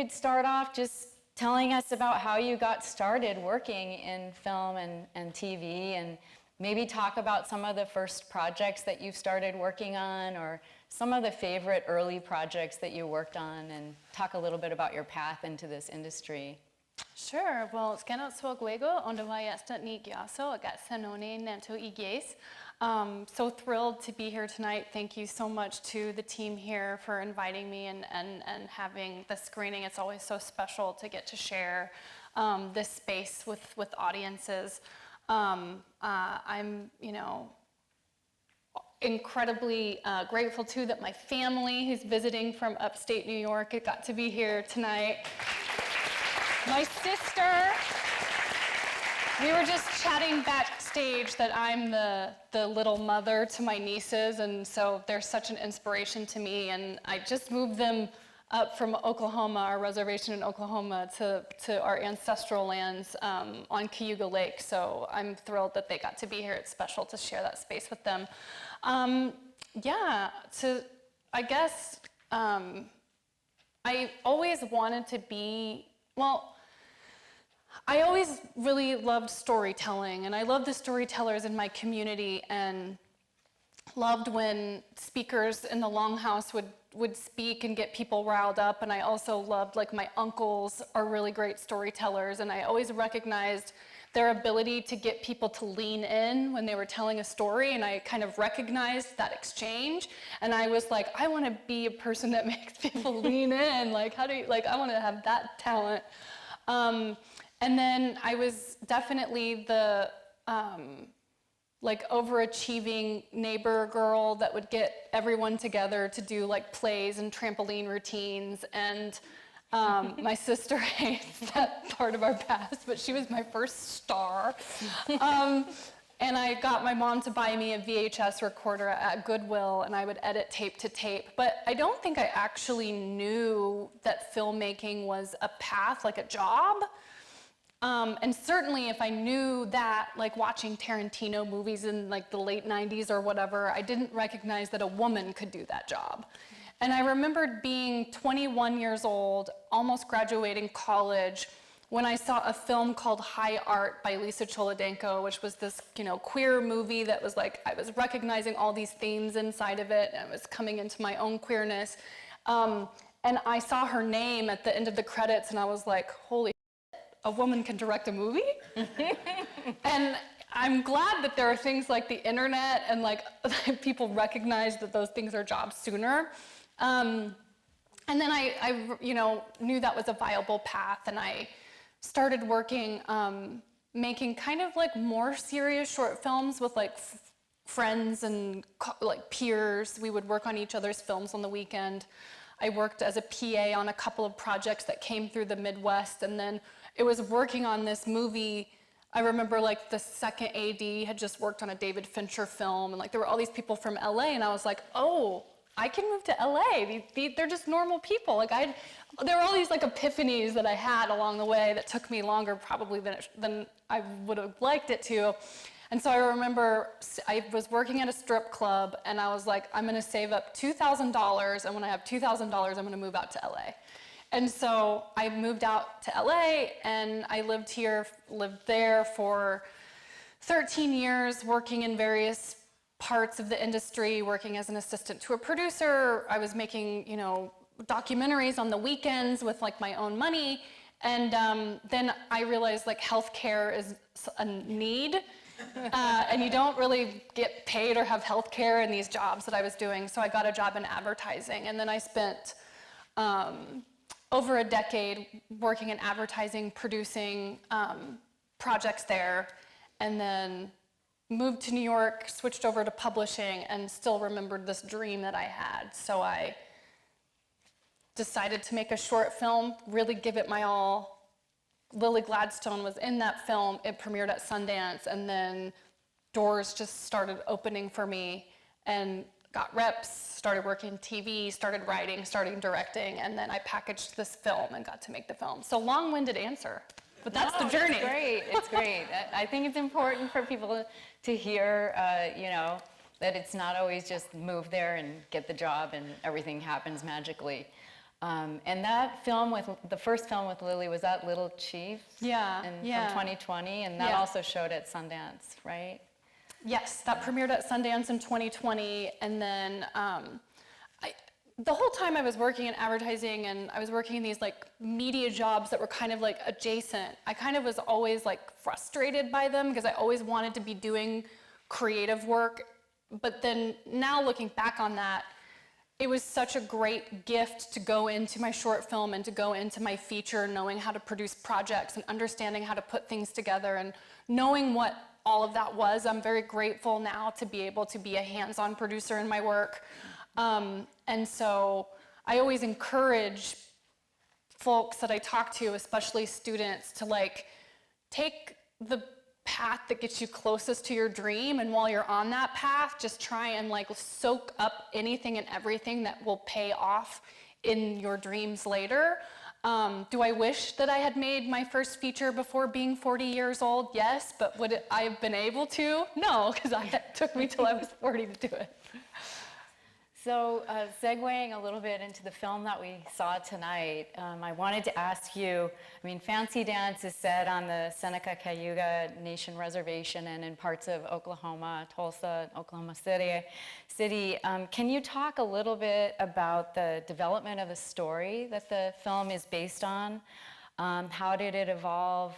could start off just telling us about how you got started working in film and TV, and maybe talk about some of the first projects that you started working on, or some of the favorite early projects that you worked on, and talk a little bit about your path into this industry. Sure. Well, scanot luego onde vaya esta ni giaso agat sanone nanto igis. So thrilled to be here tonight. Thank you so much to the team here for inviting me and having the screening. It's always so special to get to share this space with audiences. I'm, incredibly grateful too that my family, who's visiting from upstate New York, got to be here tonight. My sister, we were just chatting backstage that I'm the little mother to my nieces, and so they're such an inspiration to me, and I just moved them up from Oklahoma, our reservation in Oklahoma, to our ancestral lands on Cayuga Lake, so I'm thrilled that they got to be here. It's special to share that space with them. I guess I always wanted to be, well, I always really loved storytelling, and I loved the storytellers in my community, and loved when speakers in the Longhouse would speak and get people riled up. And I also loved, like, my uncles are really great storytellers, and I always recognized their ability to get people to lean in when they were telling a story, and I kind of recognized that exchange, and I was like, I want to be a person that makes people lean in. Like, how do you, like, I want to have that talent. And then I was definitely the like overachieving neighbor girl that would get everyone together to do like plays and trampoline routines, and my sister hates that part of our past, but she was my first star. And I got my mom to buy me a VHS recorder at Goodwill, and I would edit tape to tape. But I don't think I actually knew that filmmaking was a path, like a job. And certainly if I knew that, like watching Tarantino movies in like the late 90s or whatever, I didn't recognize that a woman could do that job. And I remembered being 21 years old, almost graduating college, when I saw a film called High Art by Lisa Cholodenko, which was this, queer movie that was like, I was recognizing all these themes inside of it, and I was coming into my own queerness. And I saw her name at the end of the credits, and I was like, holy shit, a woman can direct a movie? And I'm glad that there are things like the internet and like people recognize that those things are jobs sooner. And then I knew that was a viable path, and I started working, making kind of like more serious short films with like friends and like peers. We would work on each other's films on the weekend. I worked as a PA on a couple of projects that came through the Midwest, and then it was working on this movie. I remember like the second AD had just worked on a David Fincher film, and like there were all these people from LA, and I was like, oh, I can move to LA. They're just normal people. Like there were all these like epiphanies that I had along the way that took me longer probably than I would have liked it to. And so I remember I was working at a strip club, and I was like, I'm gonna save up $2,000, and when I have $2,000, I'm gonna move out to LA. And so I moved out to LA, and I lived there for 13 years, working in various parts of the industry, working as an assistant to a producer. I was making, documentaries on the weekends with like my own money. And then I realized like healthcare is a need, and you don't really get paid or have healthcare in these jobs that I was doing. So I got a job in advertising, and then I spent over a decade working in advertising, producing projects there, and then moved to New York, switched over to publishing, and still remembered this dream that I had. So I decided to make a short film, really give it my all. Lily Gladstone was in that film. It premiered at Sundance, and then doors just started opening for me, and got reps, started working TV, started writing, started directing, and then I packaged this film and got to make the film. So long-winded answer, but that's the journey. It's great, it's great. I think it's important for people to hear, that it's not always just move there and get the job and everything happens magically. And that film the first film with Lily, was that Little Chief? Yeah, From yeah. 2020, and that Yeah. also showed at Sundance, right? Yes, that premiered at Sundance in 2020, and then the whole time I was working in advertising and I was working in these like media jobs that were kind of like adjacent, I kind of was always like frustrated by them because I always wanted to be doing creative work. But then now looking back on that, it was such a great gift to go into my short film and to go into my feature, knowing how to produce projects and understanding how to put things together and knowing what all of that was. I'm very grateful now to be able to be a hands-on producer in my work. And so I always encourage folks that I talk to, especially students, to like take the path that gets you closest to your dream, and while you're on that path, just try and like soak up anything and everything that will pay off in your dreams later. Do I wish that I had made my first feature before being 40 years old? Yes, but would I have been able to? No, because it took me till I was 40 to do it. So segueing a little bit into the film that we saw tonight, I wanted to ask you, I mean, Fancy Dance is set on the Seneca Cayuga Nation Reservation and in parts of Oklahoma, Tulsa, Oklahoma City. Can you talk a little bit about the development of the story that the film is based on? How did it evolve?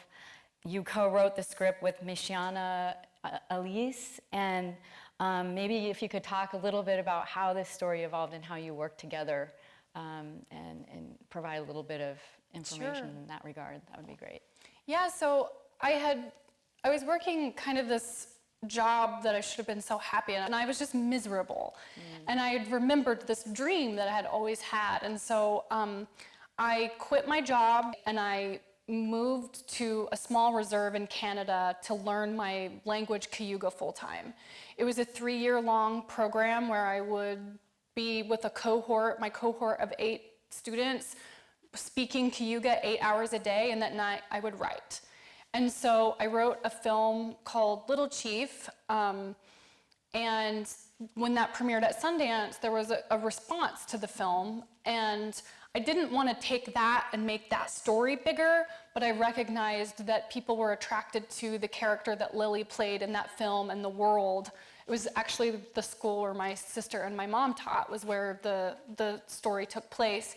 You co-wrote the script with Mishiana Elise, and maybe if you could talk a little bit about how this story evolved and how you worked together, and provide a little bit of information Sure. in that regard, that would be great. Yeah, so I was working kind of this job that I should have been so happy in, and I was just miserable. And I had remembered this dream that I had always had, and so I quit my job and I moved to a small reserve in Canada to learn my language Cayuga full-time. It was a 3-year-long program where I would be with my cohort of 8 students, speaking Cayuga 8 hours a day, and that night I would write. And so I wrote a film called Little Chief, and when that premiered at Sundance, there was a response to the film, and I didn't want to take that and make that story bigger, but I recognized that people were attracted to the character that Lily played in that film and the world. It was actually the school where my sister and my mom taught, was where the story took place.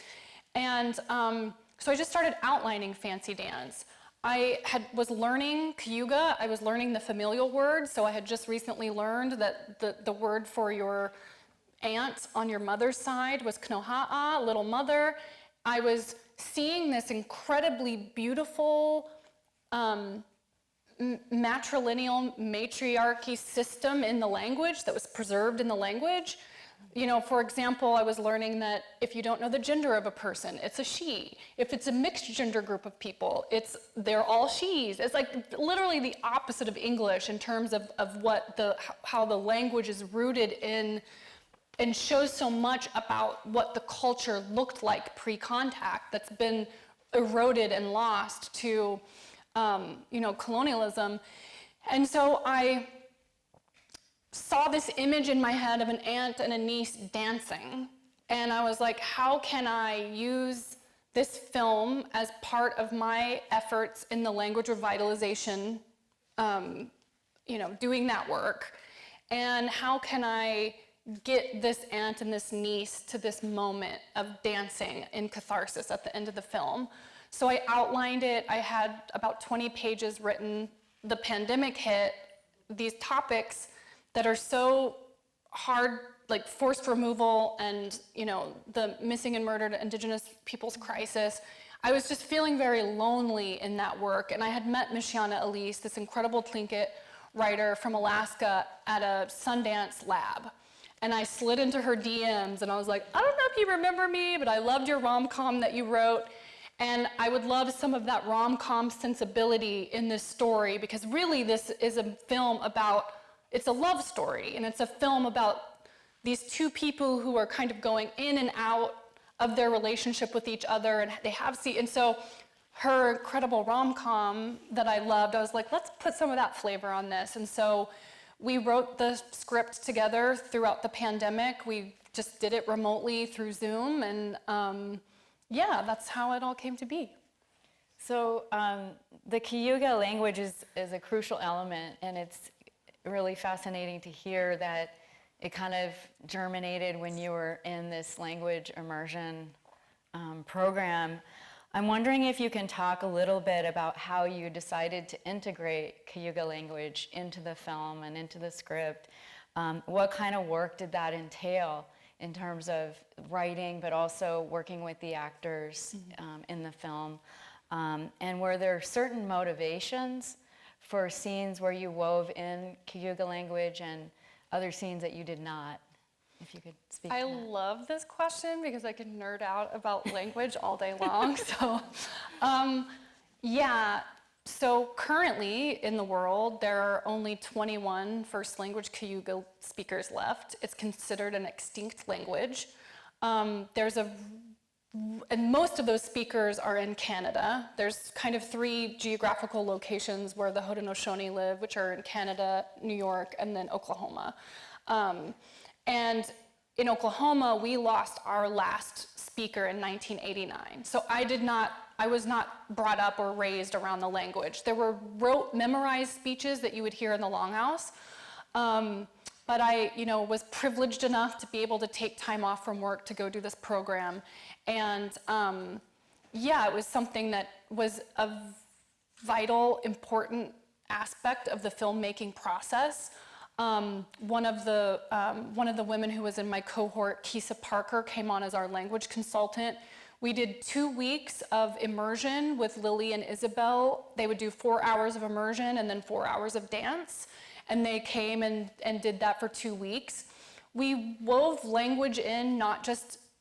And so I just started outlining Fancy Dance. I was learning Cayuga, I was learning the familial word, so I had just recently learned that the word for your aunt on your mother's side was Knoha'a, little mother. I was seeing this incredibly beautiful matrilineal matriarchy system in the language that was preserved in the language. You know, for example, I was learning that if you don't know the gender of a person, it's a she. If it's a mixed gender group of people, they're all she's. It's like literally the opposite of English in terms of how the language is rooted in and shows so much about what the culture looked like pre-contact that's been eroded and lost to, colonialism. And so I saw this image in my head of an aunt and a niece dancing. And I was like, how can I use this film as part of my efforts in the language revitalization, doing that work? And how can I get this aunt and this niece to this moment of dancing in catharsis at the end of the film? So I outlined it. I had about 20 pages written. The pandemic hit, these topics that are so hard, like forced removal and, the missing and murdered Indigenous peoples crisis. I was just feeling very lonely in that work. And I had met Mishiana Elise, this incredible Tlingit writer from Alaska, at a Sundance lab. And I slid into her DMs and I was like, I don't know if you remember me, but I loved your rom-com that you wrote. And I would love some of that rom-com sensibility in this story, because really this is a film about, it's a love story, and it's a film about these two people who are kind of going in and out of their relationship with each other, and and so her incredible rom-com that I loved, I was like, let's put some of that flavor on this. And so we wrote the script together throughout the pandemic. We just did it remotely through Zoom, and yeah, that's how it all came to be. So the Cayuga language is a crucial element, and it's really fascinating to hear that it kind of germinated when you were in this language immersion program. I'm wondering if you can talk a little bit about how you decided to integrate Cayuga language into the film and into the script. What kind of work did that entail in terms of writing, but also working with the actors in the film? And were there certain motivations for scenes where you wove in Cayuga language and other scenes that you did not? If you could speak to I that. love this question because I could nerd out about language all day long. So, yeah. So currently in the world, there are only 21 first language Cayuga speakers left. It's considered an extinct language. And most of those speakers are in Canada. There's kind of 3 geographical locations where the Haudenosaunee live, which are in Canada, New York, and then Oklahoma. And in Oklahoma, we lost our last speaker in 1989. So I was not brought up or raised around the language. There were memorized speeches that you would hear in the Longhouse. But I, was privileged enough to be able to take time off from work to go do this program. And it was something that was a vital, important aspect of the filmmaking process. One of the women who was in my cohort, Kisa Parker, came on as our language consultant. We did 2 weeks of immersion with Lily and Isabel. They would do 4 hours of immersion and then 4 hours of dance. And they came and did that for 2 weeks. We wove language in,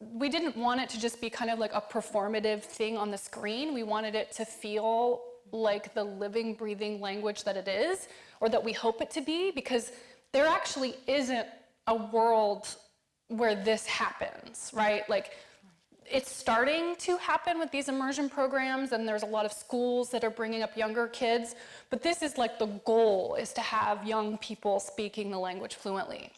we didn't want it to just be kind of like a performative thing on the screen. We wanted it to feel like the living, breathing language that it is, or that we hope it to be, because there actually isn't a world where this happens, right? Like, it's starting to happen with these immersion programs, and there's a lot of schools that are bringing up younger kids, but this is like the goal, is to have young people speaking the language fluently.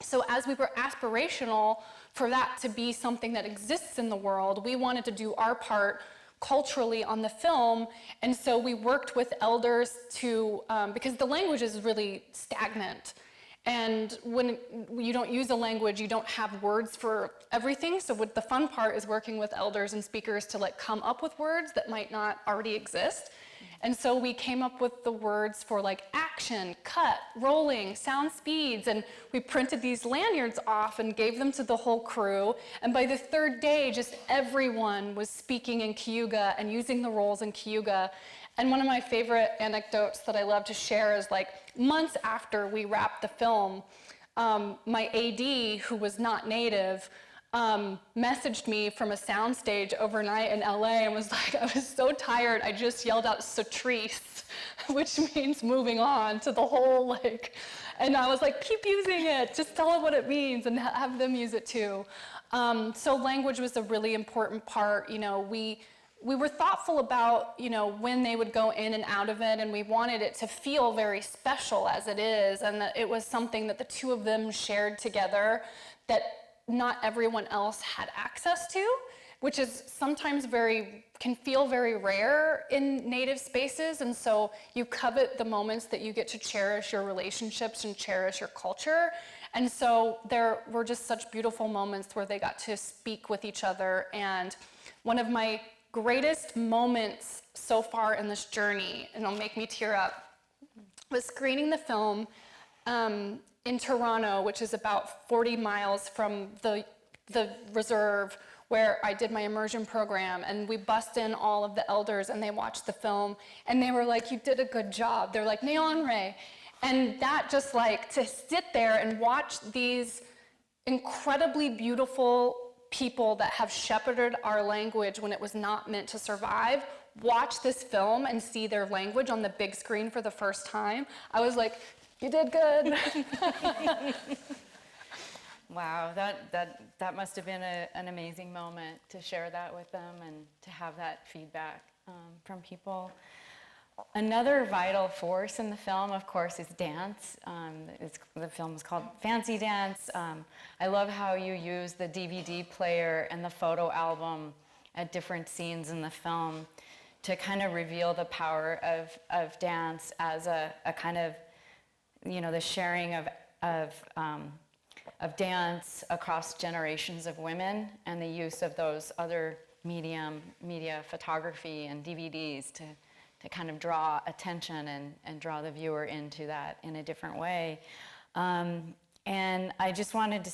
So as we were aspirational for that to be something that exists in the world, we wanted to do our part culturally on the film, and so we worked with elders to, because the language is really stagnant. And when you don't use a language, you don't have words for everything. So the fun part is working with elders and speakers to come up with words that might not already exist. And so we came up with the words for action, cut, rolling, sound speeds, and we printed these lanyards off and gave them to the whole crew. And by the 3rd day, just everyone was speaking in Cayuga and using the rolls in Cayuga. And one of my favorite anecdotes that I love to share is months after we wrapped the film, my AD, who was not native, messaged me from a soundstage overnight in LA and was like, I was so tired, I just yelled out "Satrice," which means moving on to the whole and I was like, keep using it, just tell them what it means and have them use it too. So language was a really important part. We were thoughtful about, when they would go in and out of it, and we wanted it to feel very special as it is, and that it was something that the 2 of them shared together that not everyone else had access to, which is sometimes can feel very rare in native spaces. And so you covet the moments that you get to cherish your relationships and cherish your culture. And so there were just such beautiful moments where they got to speak with each other. And one of my greatest moments so far in this journey, and it'll make me tear up, was screening the film in Toronto, which is about 40 miles from the reserve where I did my immersion program. And we bussed in all of the elders, and they watched the film, and they were like, "You did a good job." They're like, "Neon Ray." And that just to sit there and watch these incredibly beautiful people that have shepherded our language when it was not meant to survive, watch this film and see their language on the big screen for the first time. I was like, "You did good." Wow, that must have been an amazing moment to share that with them and to have that feedback from people. Another vital force in the film, of course, is dance. The film is called Fancy Dance. I love how you use the DVD player and the photo album at different scenes in the film to kind of reveal the power of dance as a kind of, the sharing of dance across generations of women, and the use of those other media, photography and DVDs to kind of draw attention and draw the viewer into that in a different way. And I just wanted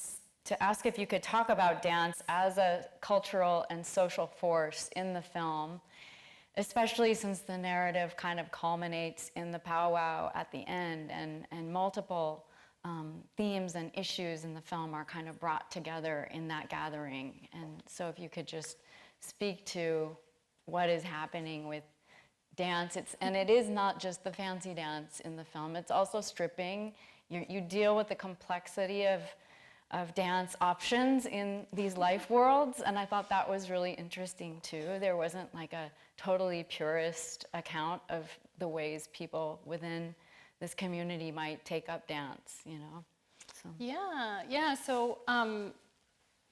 to ask if you could talk about dance as a cultural and social force in the film, especially since the narrative kind of culminates in the powwow at the end, and multiple themes and issues in the film are kind of brought together in that gathering. And so if you could just speak to what is happening with dance. It is not just the fancy dance in the film, it's also stripping. You deal with the complexity of dance options in these life worlds, and I thought that was really interesting too. There wasn't like a totally purist account of the ways people within this community might take up dance, So. Yeah. So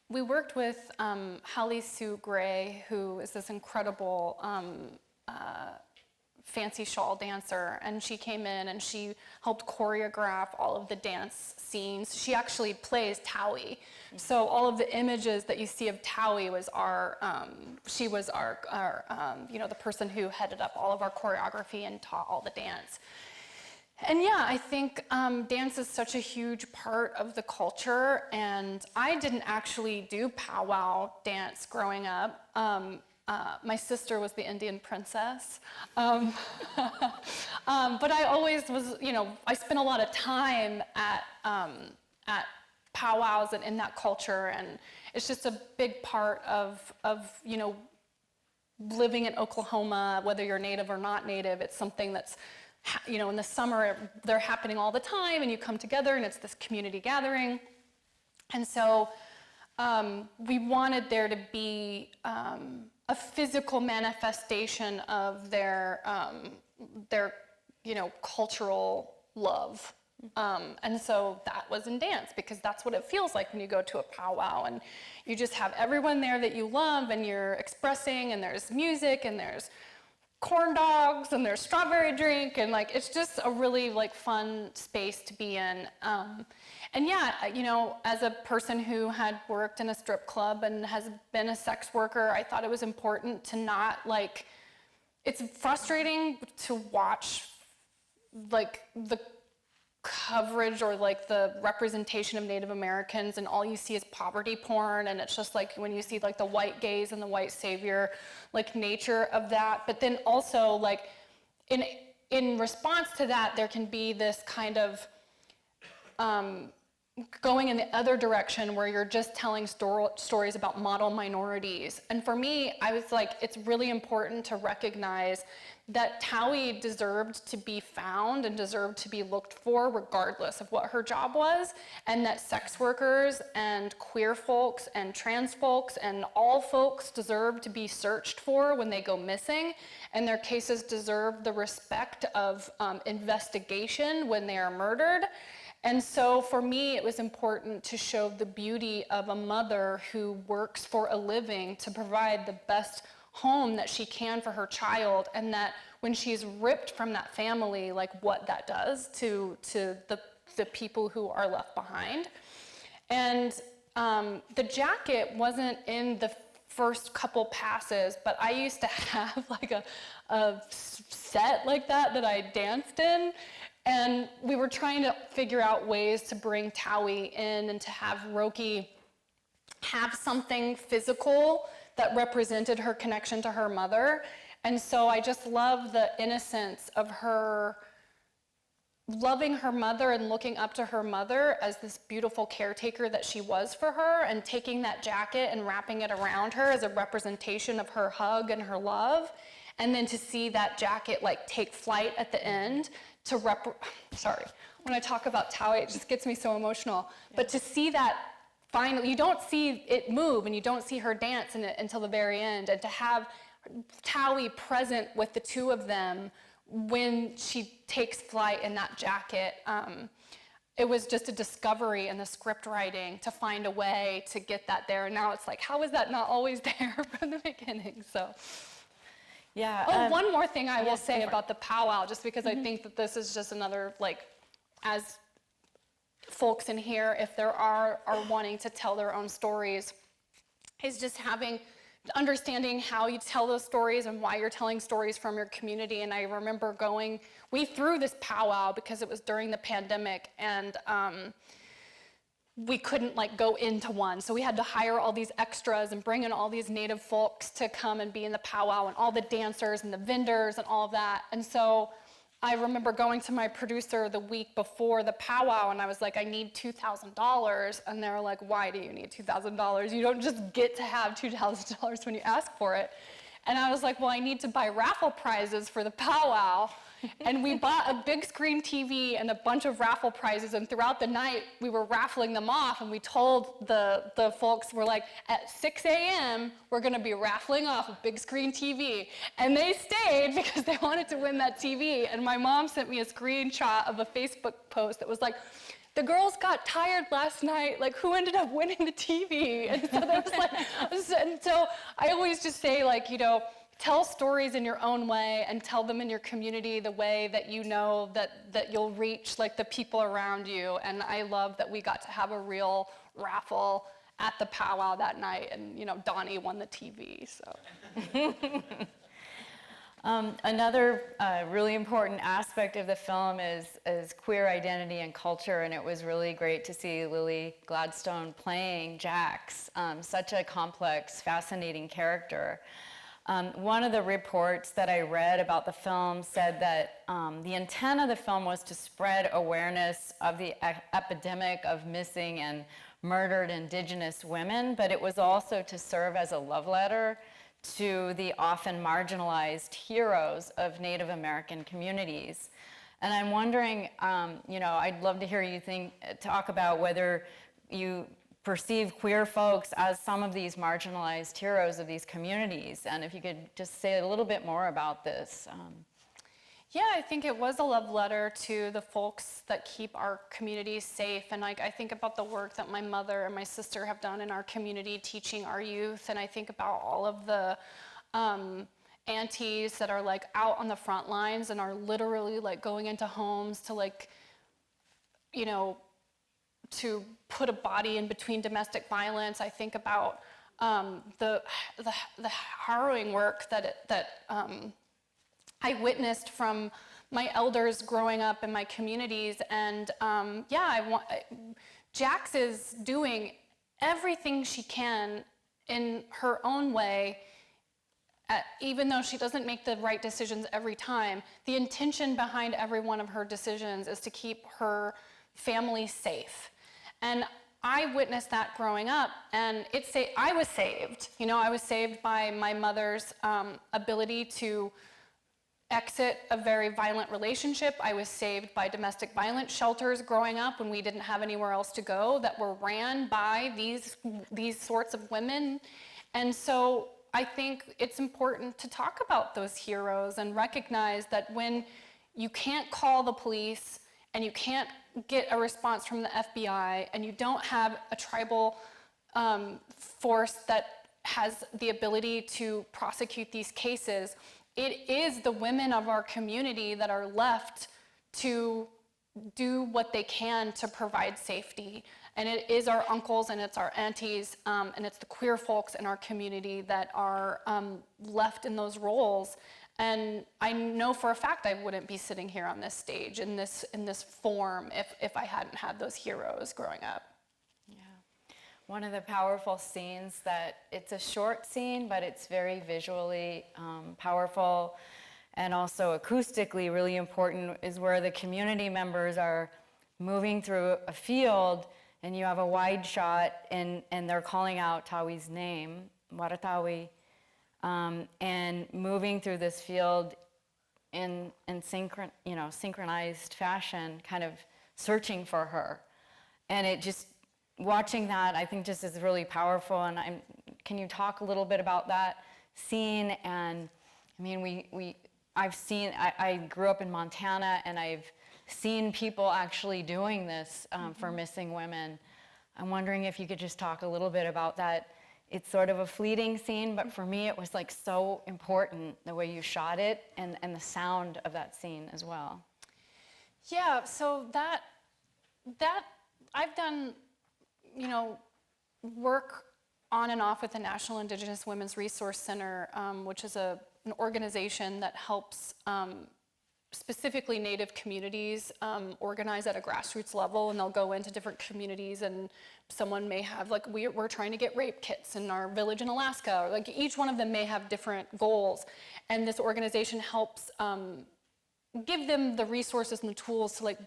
we worked with Holly Sue Gray, who is this incredible fancy shawl dancer, and she came in and she helped choreograph all of the dance scenes. She actually plays Towie. So all of the images that you see of Towie was she was our the person who headed up all of our choreography and taught all the dance. And yeah, I think dance is such a huge part of the culture, and I didn't actually do powwow dance growing up. My sister was the Indian princess. But I always was, I spent a lot of time at powwows and in that culture, and it's just a big part of living in Oklahoma, whether you're native or not native. It's something that's, in the summer, they're happening all the time, and you come together, and it's this community gathering. And so we wanted there to be a physical manifestation of their cultural love. And so that was in dance, because that's what it feels like when you go to a powwow, and you just have everyone there that you love, and you're expressing, and there's music, and there's corn dogs, and there's strawberry drink, and it's just a really fun space to be in. And yeah, as a person who had worked in a strip club and has been a sex worker, I thought it was important to not it's frustrating to watch the coverage or the representation of Native Americans, and all you see is poverty porn, and it's just when you see the white gaze and the white savior nature of that. But then also in response to that, there can be this kind of going in the other direction where you're just telling stories about model minorities. And for me, I was it's really important to recognize that Towie deserved to be found and deserved to be looked for regardless of what her job was, and that sex workers and queer folks and trans folks and all folks deserve to be searched for when they go missing, and their cases deserve the respect of investigation when they are murdered. And so for me, it was important to show the beauty of a mother who works for a living to provide the best home that she can for her child, and that when she's ripped from that family, what that does to the people who are left behind. And the jacket wasn't in the first couple passes, but I used to have a set that I danced in. And we were trying to figure out ways to bring Towie in and to have Roki have something physical that represented her connection to her mother. And so I just love the innocence of her loving her mother and looking up to her mother as this beautiful caretaker that she was for her, and taking that jacket and wrapping it around her as a representation of her hug and her love. And then to see that jacket take flight at the end to sorry, when I talk about Towie, it just gets me so emotional. Yeah. But to see that finally, you don't see it move and you don't see her dance until the very end, and to have Towie present with the two of them when she takes flight in that jacket, it was just a discovery in the script writing to find a way to get that there. And now it's like, how is that not always there from the beginning? So. Yeah. Oh, one more thing I will yes, say about the powwow, just because I think that this is just another, like, as folks in here, if there are wanting to tell their own stories, is just understanding how you tell those stories and why you're telling stories from your community. And I remember we threw this powwow because it was during the pandemic, and we couldn't like go into one. So we had to hire all these extras and bring in all these native folks to come and be in the powwow, and all the dancers and the vendors and all of that. And so I remember going to my producer the week before the powwow, and I was like, I need $2,000. And they were like, why do you need $2,000? You don't just get to have $2,000 when you ask for it. And I was like, well, I need to buy raffle prizes for the powwow. And we bought a big screen TV and a bunch of raffle prizes, and throughout the night we were raffling them off, and we told the folks, we're like, at 6 a.m. we're gonna be raffling off a big screen TV. And they stayed because they wanted to win that TV. And my mom sent me a screenshot of a Facebook post that was like, the girls got tired last night, like who ended up winning the TV? And so there was like, and so I always just say, like, you know, tell stories in your own way and tell them in your community the way that you know that you'll reach like the people around you. And I love that we got to have a real raffle at the powwow that night, and you know, Donnie won the TV. So. Another really important aspect of the film is queer identity and culture, and it was really great to see Lily Gladstone playing Jax, such a complex, fascinating character. One of the reports that I read about the film said that the intent of the film was to spread awareness of the epidemic of missing and murdered Indigenous women, but it was also to serve as a love letter to the often marginalized heroes of Native American communities. And I'm wondering, you know, I'd love to hear you talk about whether you perceive queer folks as some of these marginalized heroes of these communities, and if you could just say a little bit more about this. Yeah, I think it was a love letter to the folks that keep our communities safe. And like, I think about the work that my mother and my sister have done in our community teaching our youth, and I think about all of the aunties that are like out on the front lines and are literally like going into homes to like, you know, to put a body in between domestic violence. I think about the harrowing work that I witnessed from my elders growing up in my communities. And Jax is doing everything she can in her own way, even though she doesn't make the right decisions every time. The intention behind every one of her decisions is to keep her family safe. And I witnessed that growing up, and I was saved. You know, I was saved by my mother's ability to exit a very violent relationship. I was saved by domestic violence shelters growing up when we didn't have anywhere else to go that were ran by these sorts of women. And so I think it's important to talk about those heroes and recognize that when you can't call the police and you can't get a response from the FBI, and you don't have a tribal force that has the ability to prosecute these cases, it is the women of our community that are left to do what they can to provide safety. And it is our uncles and it's our aunties and it's the queer folks in our community that are left in those roles. And I know for a fact I wouldn't be sitting here on this stage in this form if I hadn't had those heroes growing up. Yeah. One of the powerful scenes it's a short scene, but it's very visually powerful and also acoustically really important, is where the community members are moving through a field and you have a wide shot and they're calling out Tawi's name, Waratawi, and moving through this field in synchronized fashion, kind of searching for her. And it just, watching that, I think just is really powerful. And can you talk a little bit about that scene? And I mean, I grew up in Montana, and I've seen people actually doing this for missing women. I'm wondering if you could just talk a little bit about that. It's sort of a fleeting scene, but for me it was like so important, the way you shot it and the sound of that scene as well. Yeah, so that I've done, work on and off with the National Indigenous Women's Resource Center, which is an organization that helps specifically Native communities organize at a grassroots level, and they'll go into different communities, and someone may have, like, we're trying to get rape kits in our village in Alaska, or like each one of them may have different goals, and this organization helps give them the resources and the tools to like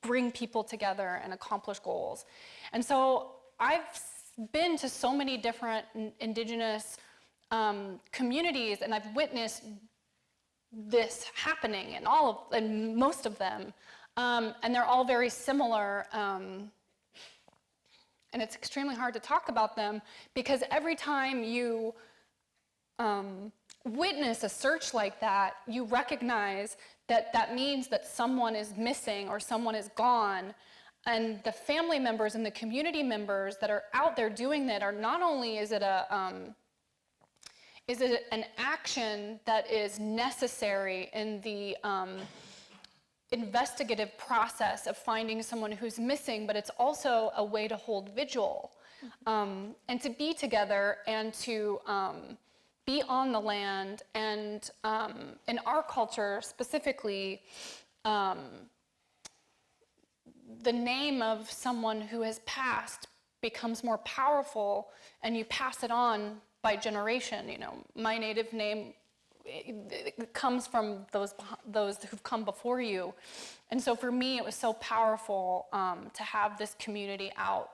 bring people together and accomplish goals. And so I've been to so many different Indigenous communities, and I've witnessed this happening in most of them, and they're all very similar, and it's extremely hard to talk about them because every time you witness a search like that, you recognize that that means that someone is missing or someone is gone, and the family members and the community members that are out there doing that are not only is it an action that is necessary in the investigative process of finding someone who's missing, but it's also a way to hold vigil and to be together and to be on the land. And in our culture specifically, the name of someone who has passed becomes more powerful, and you pass it on by generation. My Native name, it comes from those who've come before you. And so for me, it was so powerful to have this community out,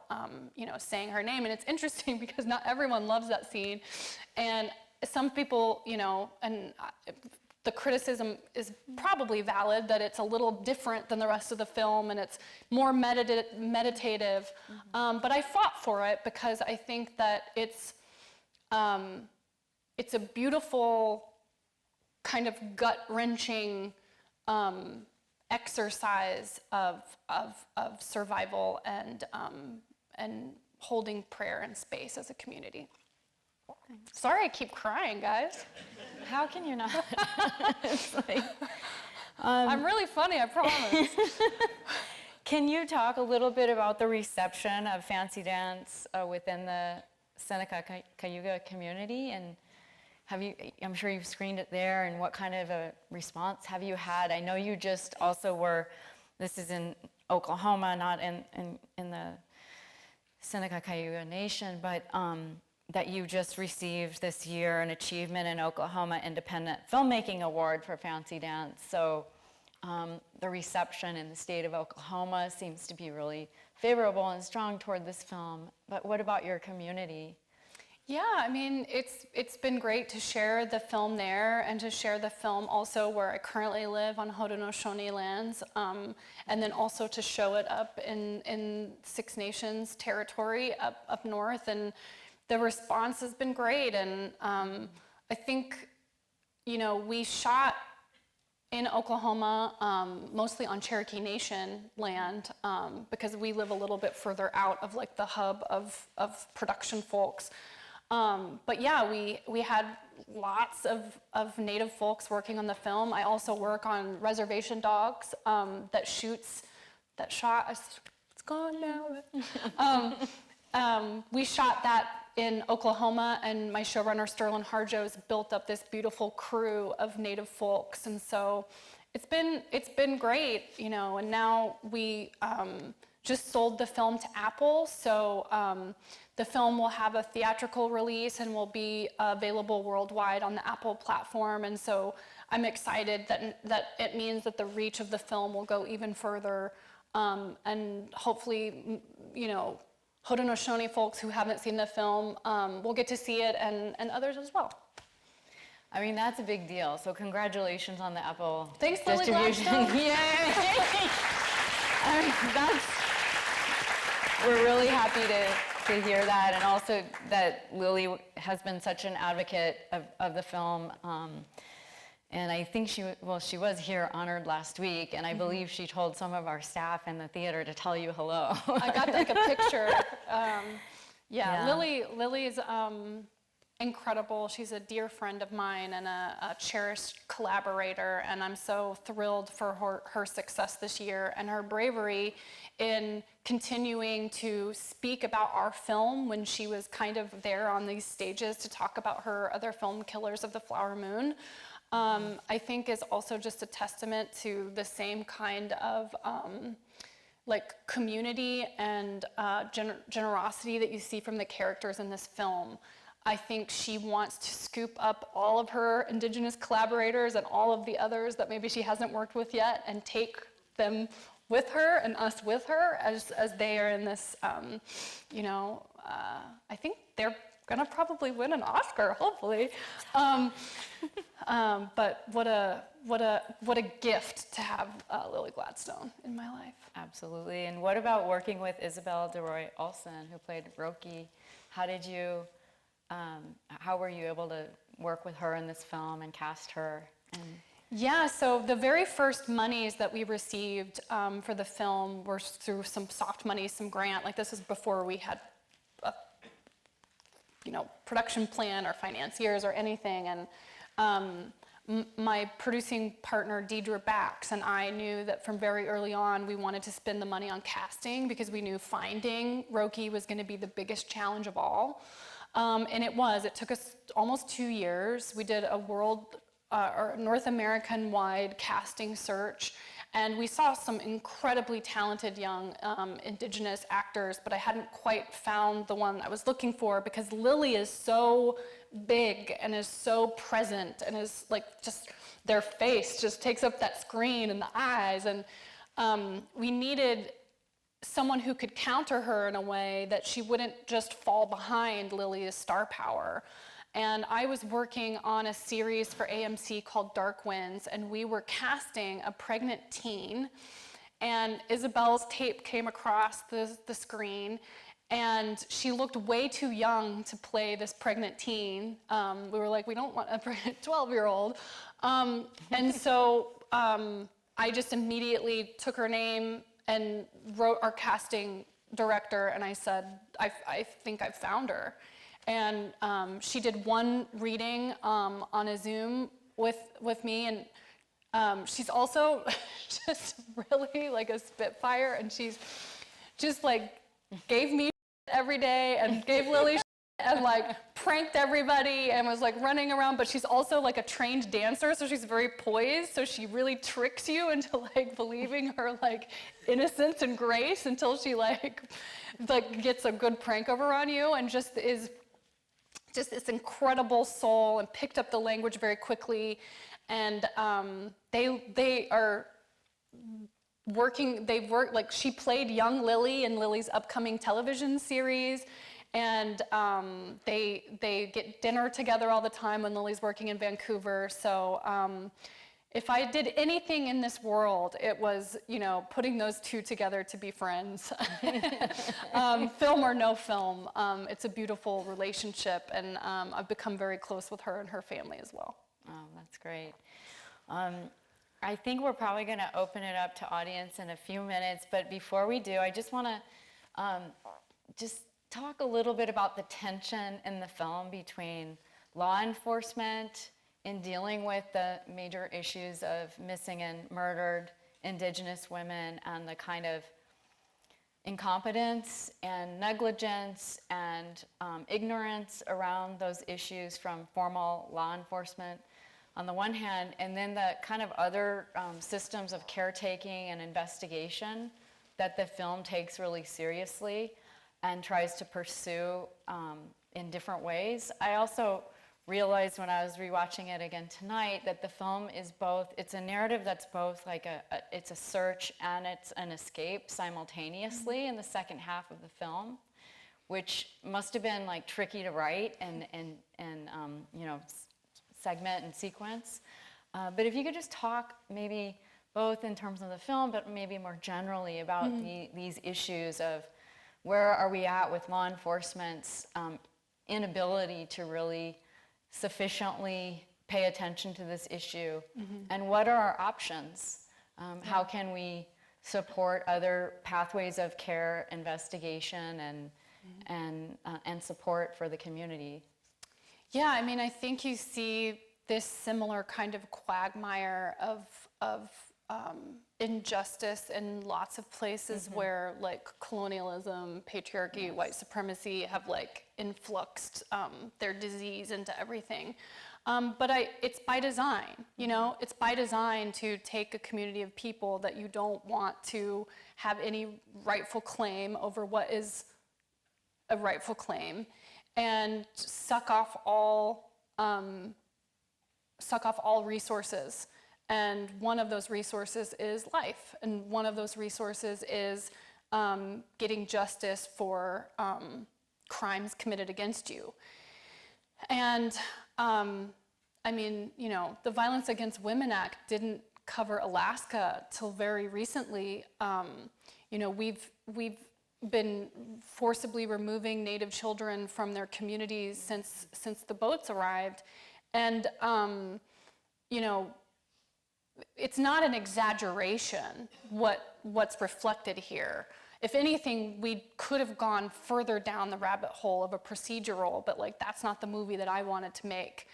saying her name. And it's interesting because not everyone loves that scene. And some people, and the criticism is probably valid that it's a little different than the rest of the film and it's more meditative. But I fought for it because I think that it's a beautiful kind of gut-wrenching exercise of survival and holding prayer and space as a community. Sorry, I keep crying, guys. How can you not? It's like, I'm really funny, I promise. Can you talk a little bit about the reception of fancy dance within the Seneca Cayuga community, and I'm sure you've screened it there, and what kind of a response have you had? I know you just also this is in Oklahoma, not in the Seneca Cayuga Nation, but that you just received this year an Achievement in Oklahoma Independent Filmmaking Award for fancy dance. So the reception in the state of Oklahoma seems to be really favorable and strong toward this film. But what about your community? Yeah, I mean, it's been great to share the film there and to share the film also where I currently live on Haudenosaunee lands, and then also to show it up in Six Nations territory up north. And the response has been great. And I think, we shot in Oklahoma, mostly on Cherokee Nation land, because we live a little bit further out of like the hub of production folks. But yeah, we had lots of Native folks working on the film. I also work on Reservation Dogs it's gone now. We shot that in Oklahoma, and my showrunner Sterling Harjo's built up this beautiful crew of Native folks, and so it's been great, and now we just sold the film to Apple, so the film will have a theatrical release and will be available worldwide on the Apple platform, and so I'm excited that it means that the reach of the film will go even further, and hopefully, Haudenosaunee folks who haven't seen the film will get to see it, and others as well. I mean, that's a big deal. So congratulations on the Apple Thanks, Lily distribution. Gladstone. Yay! I mean, we're really happy to hear that, and also that Lily has been such an advocate of the film. And I think she was here honored last week, and I believe she told some of our staff in the theater to tell you hello. I got like a picture. Yeah. Lily's incredible. She's a dear friend of mine and a cherished collaborator, and I'm so thrilled for her success this year and her bravery in continuing to speak about our film when she was kind of there on these stages to talk about her other film, Killers of the Flower Moon. I think is also just a testament to the same kind of like community and generosity that you see from the characters in this film. I think she wants to scoop up all of her Indigenous collaborators and all of the others that maybe she hasn't worked with yet and take them with her and us with her as they are in this, I think they're gonna probably win an Oscar, hopefully. But what a gift to have Lily Gladstone in my life. Absolutely. And what about working with Isabel DeRoy Olsen, who played Roki? How were you able to work with her in this film and cast her? Yeah, so the very first monies that we received for the film were through some soft money, some grant. Like this is before we had a production plan or financiers or anything. And my producing partner, Deidre Bax, and I knew that from very early on we wanted to spend the money on casting because we knew finding Roki was going to be the biggest challenge of all. And it took us almost 2 years. We did a or North American-wide casting search, and we saw some incredibly talented young Indigenous actors, but I hadn't quite found the one I was looking for because Lily is so big and is so present and is like just their face just takes up that screen and the eyes, and we needed someone who could counter her in a way that she wouldn't just fall behind Lily's star power. And I was working on a series for AMC called Dark Winds, and we were casting a pregnant teen, and Isabel's tape came across the screen, and she looked way too young to play this pregnant teen. We were like, we don't want a pregnant 12-year-old. And so I just immediately took her name and wrote our casting director, and I said, I think I've found her. And she did one reading on a Zoom with me, and she's also just really like a spitfire, and she's just like gave me every day and gave Lily and like pranked everybody and was like running around, but she's also like a trained dancer, so she's very poised, so she really tricks you into like believing her like innocence and grace until she like gets a good prank over on you, and just is just this incredible soul and picked up the language very quickly. And they are working, like she played young Lily in Lily's upcoming television series. And they get dinner together all the time when Lily's working in Vancouver. So if I did anything in this world, it was, putting those two together to be friends. Film or no film, it's a beautiful relationship, and I've become very close with her and her family as well. Oh, that's great. I think we're probably going to open it up to audience in a few minutes, but before we do, I just want to just talk a little bit about the tension in the film between law enforcement in dealing with the major issues of missing and murdered Indigenous women and the kind of incompetence and negligence and ignorance around those issues from formal law enforcement on the one hand, and then the kind of other systems of caretaking and investigation that the film takes really seriously and tries to pursue in different ways. I also realized when I was rewatching it again tonight that the film is both, it's a narrative that's both like it's a search and it's an escape simultaneously in the second half of the film, which must have been like tricky to write and segment and sequence. But if you could just talk maybe both in terms of the film, but maybe more generally about these issues of where are we at with law enforcement's inability to really sufficiently pay attention to this issue? And what are our options? How can we support other pathways of care, investigation, and support for the community? Yeah, I mean, I think you see this similar kind of quagmire of injustice in lots of places where like colonialism, patriarchy, white supremacy have like influxed their disease into everything. But it's by design, you know? It's by design to take a community of people that you don't want to have any rightful claim over what is a rightful claim, and suck off all resources. And one of those resources is life, and one of those resources is getting justice for crimes committed against you. And I mean, you know, the Violence Against Women Act didn't cover Alaska till very recently. You know, we've been forcibly removing Native children from their communities since the boats arrived. And, you know, it's not an exaggeration what's reflected here. If anything, we could have gone further down the rabbit hole of a procedural, but like that's not the movie that I wanted to make.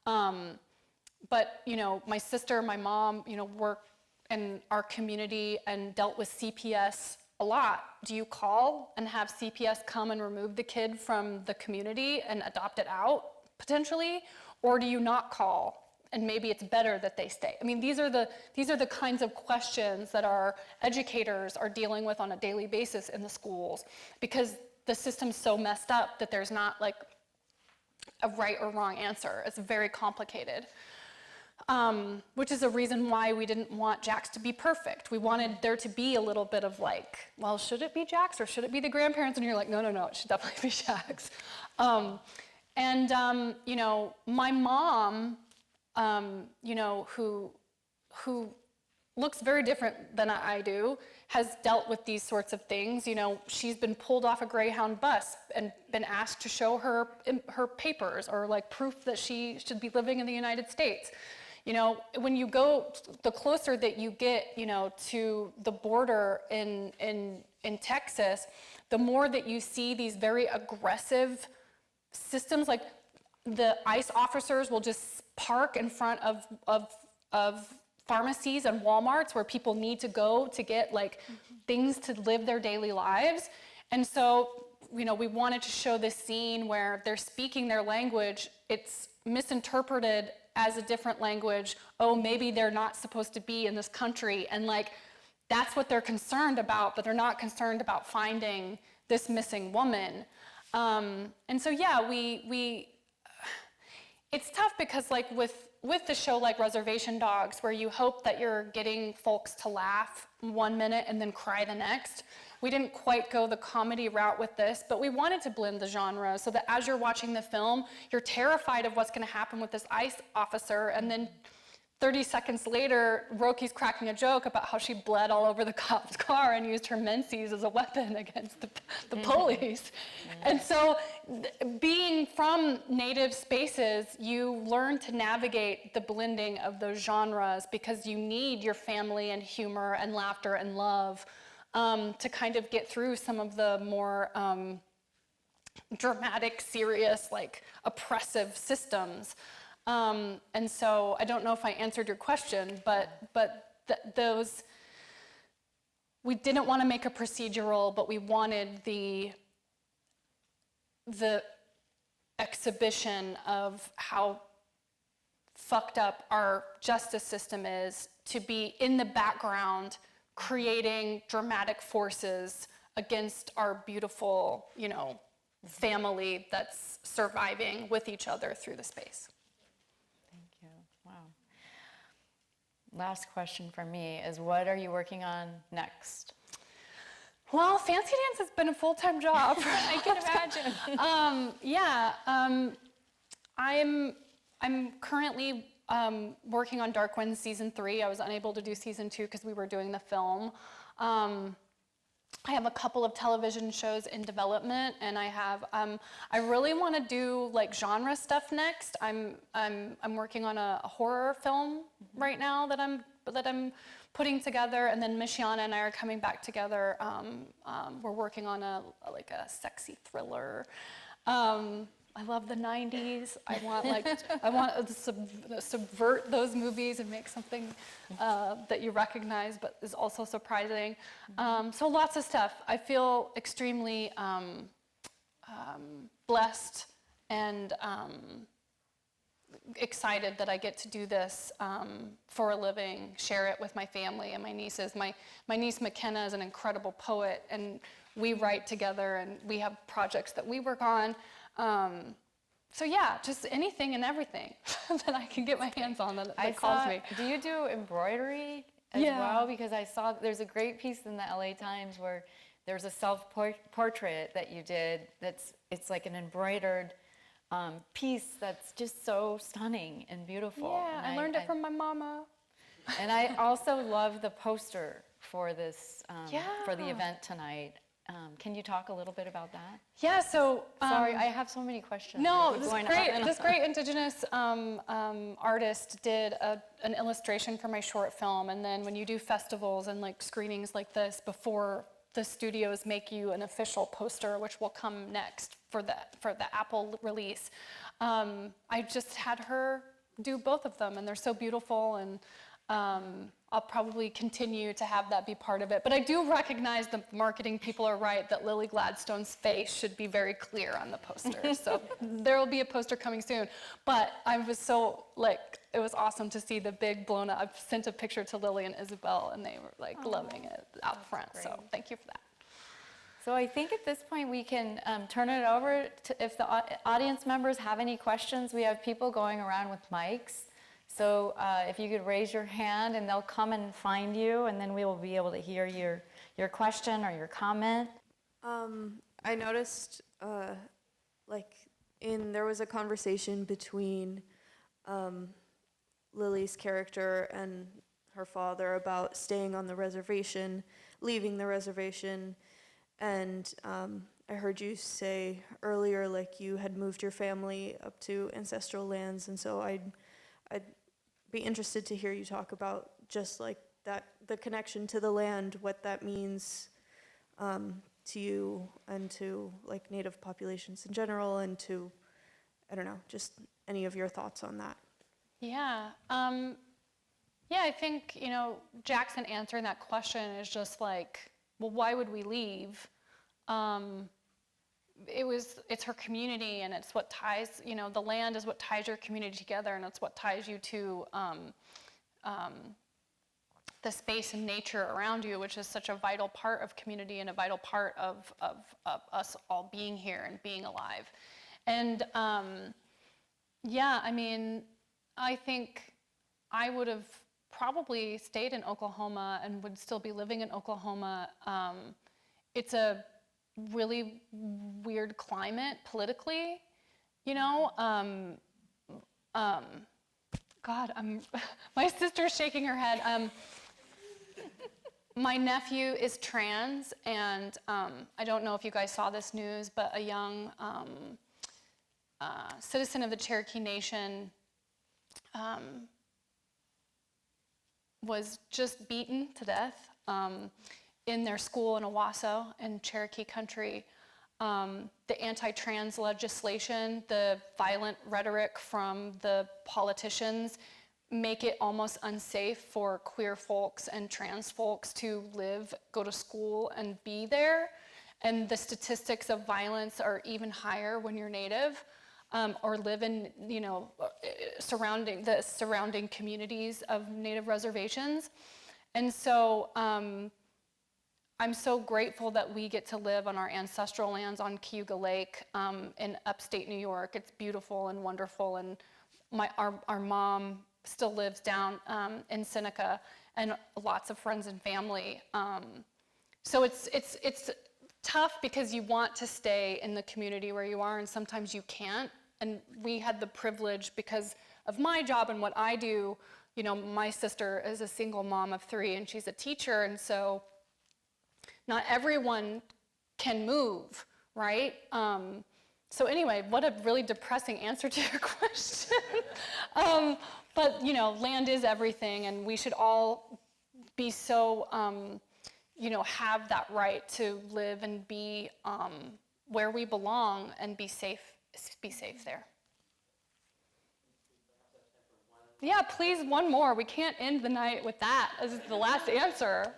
But, you know, my sister, my mom, you know, worked in our community and dealt with CPS a lot. Do you call and have CPS come and remove the kid from the community and adopt it out, potentially? Or do you not call? And maybe it's better that they stay. I mean, these are the kinds of questions that our educators are dealing with on a daily basis in the schools, because the system's so messed up that there's not like a right or wrong answer. It's very complicated. Which is a reason why we didn't want Jax to be perfect. We wanted there to be a little bit of like, well, should it be Jax or should it be the grandparents? And you're like, no, it should definitely be Jax. You know, my mom, you know, who looks very different than I do, has dealt with these sorts of things. You know, she's been pulled off a Greyhound bus and been asked to show her papers or like proof that she should be living in the United States. You know, when you go, the closer that you get, you know, to the border in Texas, the more that you see these very aggressive systems. Like the ICE officers will just park in front of pharmacies and Walmarts where people need to go to get like things to live their daily lives. And so, you know, we wanted to show this scene where they're speaking their language. It's misinterpreted as a different language. Oh, maybe they're not supposed to be in this country. And like, that's what they're concerned about, but they're not concerned about finding this missing woman. And so, yeah, it's tough because like with the show like Reservation Dogs, where you hope that you're getting folks to laugh 1 minute and then cry the next, we didn't quite go the comedy route with this, but we wanted to blend the genre so that as you're watching the film, you're terrified of what's gonna happen with this ICE officer, and then 30 seconds later, Roki's cracking a joke about how she bled all over the cop's car and used her menses as a weapon against the police. And so being from Native spaces, you learn to navigate the blending of those genres because you need your family and humor and laughter and love to kind of get through some of the more dramatic, serious, like oppressive systems. And so I don't know if I answered your question, but those, we didn't want to make a procedural, but we wanted the exhibition of how fucked up our justice system is to be in the background, creating dramatic forces against our beautiful, you know, family that's surviving with each other through the space. Last question from me is, what are you working on next? Well, fancy dance has been a full-time job. I can imagine. I'm currently working on Dark Winds season 3. I was unable to do season 2 because we were doing the film. I have a couple of television shows in development, and I have, I really want to do like genre stuff next. I'm working on a horror film right now that I'm putting together, and then Michiana and I are coming back together. We're working on a sexy thriller. I love the 90s. I want to subvert those movies and make something that you recognize, but is also surprising. So lots of stuff. I feel extremely blessed and excited that I get to do this for a living, share it with my family and my nieces. My niece McKenna is an incredible poet, and we write together, and we have projects that we work on. So yeah, just anything and everything that I can get my hands on that calls me. Do you do embroidery as well? Because I saw there's a great piece in the LA Times where there's a self-portrait that you did it's like an embroidered piece that's just so stunning and beautiful. Yeah, and I learned it from my mama. And I also love the poster for this, for the event tonight. Can you talk a little bit about that? Yeah, so... Sorry, I have so many questions. No, this great Indigenous artist did an illustration for my short film, and then when you do festivals and like screenings like this, before the studios make you an official poster, which will come next for the Apple release, I just had her do both of them, and they're so beautiful, and I'll probably continue to have that be part of it. But I do recognize the marketing people are right that Lily Gladstone's face should be very clear on the poster. So there will be a poster coming soon. But I was so, it was awesome to see the big blown up. I've sent a picture to Lily and Isabel, and they were loving it out front. Great. So thank you for that. So I think at this point we can turn it over to, if the audience members have any questions. We have people going around with mics. So if you could raise your hand, and they'll come and find you, and then we will be able to hear your question or your comment. I noticed, there was a conversation between Lily's character and her father about staying on the reservation, leaving the reservation, and I heard you say earlier, you had moved your family up to ancestral lands, and so I'd be interested to hear you talk about just that, the connection to the land, what that means to you and to Native populations in general, and to, I don't know, just any of your thoughts on that. Yeah. I think, Jackson answering that question is just well, why would we leave? It's her community, and it's what ties, the land is what ties your community together, and it's what ties you to the space and nature around you, which is such a vital part of community and a vital part of us all being here and being alive. And I think I would have probably stayed in Oklahoma and would still be living in Oklahoma. It's a really weird climate politically, God, my sister's shaking her head. My nephew is trans, and I don't know if you guys saw this news, but a young citizen of the Cherokee Nation was just beaten to death in their school in Owasso in Cherokee country. The anti-trans legislation, the violent rhetoric from the politicians make it almost unsafe for queer folks and trans folks to live, go to school, and be there. And the statistics of violence are even higher when you're Native, or live in, surrounding communities of Native reservations. And so I'm so grateful that we get to live on our ancestral lands on Cayuga Lake in upstate New York. It's beautiful and wonderful, and our mom still lives down in Seneca, and lots of friends and family. So it's tough because you want to stay in the community where you are, and sometimes you can't. And we had the privilege, because of my job and what I do, my sister is a single mom of 3, and she's a teacher, and so not everyone can move, right? So anyway, what a really depressing answer to your question. But you know, land is everything, and we should all be so, you know, have that right to live and be where we belong and be safe there. Yeah, please, one more. We can't end the night with that as the last answer.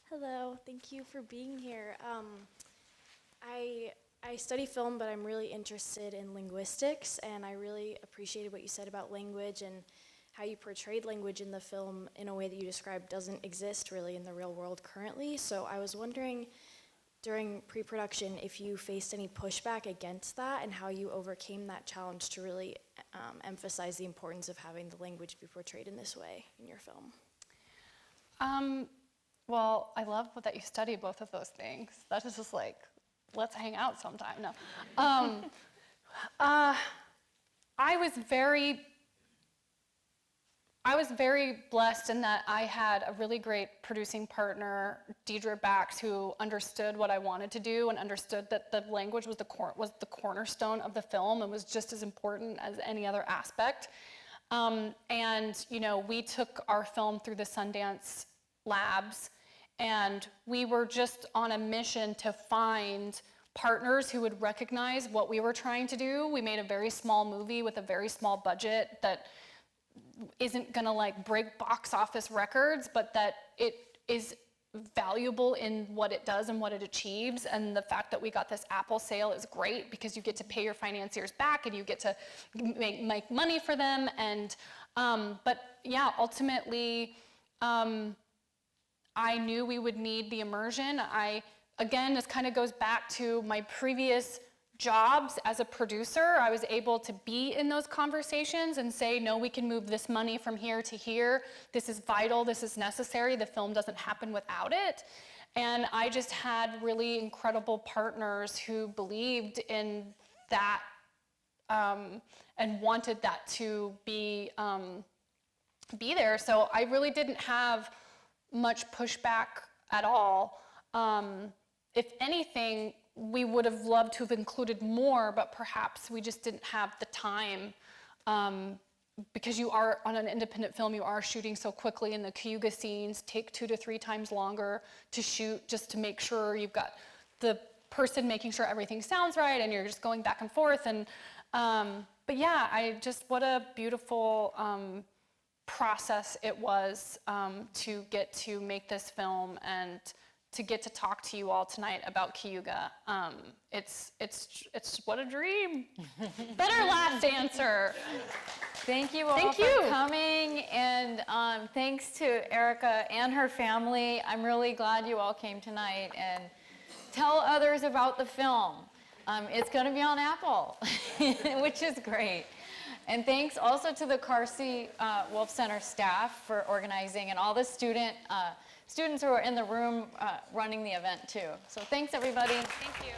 Hello, thank you for being here. I study film, but I'm really interested in linguistics, and I really appreciated what you said about language and how you portrayed language in the film in a way that you described doesn't exist really in the real world currently. So I was wondering during pre-production if you faced any pushback against that and how you overcame that challenge to really emphasize the importance of having the language be portrayed in this way in your film. Well, I love that you study both of those things. That is just like, let's hang out sometime. No. I was very blessed in that I had a really great producing partner, Deidre Bax, who understood what I wanted to do and understood that the language was the cornerstone of the film and was just as important as any other aspect. And you know, we took our film through the Sundance labs, and we were just on a mission to find partners who would recognize what we were trying to do. We made a very small movie with a very small budget that isn't gonna like break box office records, but that it is valuable in what it does and what it achieves. And the fact that we got this Apple sale is great because you get to pay your financiers back and you get to make money for them. And but yeah, ultimately, I knew we would need the immersion. Again, this kind of goes back to my previous jobs as a producer. I was able to be in those conversations and say, no, we can move this money from here to here. This is vital, this is necessary. The film doesn't happen without it. And I just had really incredible partners who believed in that and wanted that to be there. So I really didn't have much pushback at all. If anything, we would have loved to have included more, but perhaps we just didn't have the time because you are, on an independent film, you are shooting so quickly, and the Cayuga scenes take 2 to 3 times longer to shoot just to make sure you've got the person making sure everything sounds right, and you're just going back and forth. And but yeah, what a beautiful process it was to get to make this film and to get to talk to you all tonight about Cayuga. It's what a dream. Better last answer. Thank you all for coming, and thanks to Erica and her family. I'm really glad you all came tonight, and tell others about the film. It's going to be on Apple, which is great. And thanks also to the Carsey-Wolf Center staff for organizing, and all the students who are in the room running the event too. So thanks, everybody. Thank you.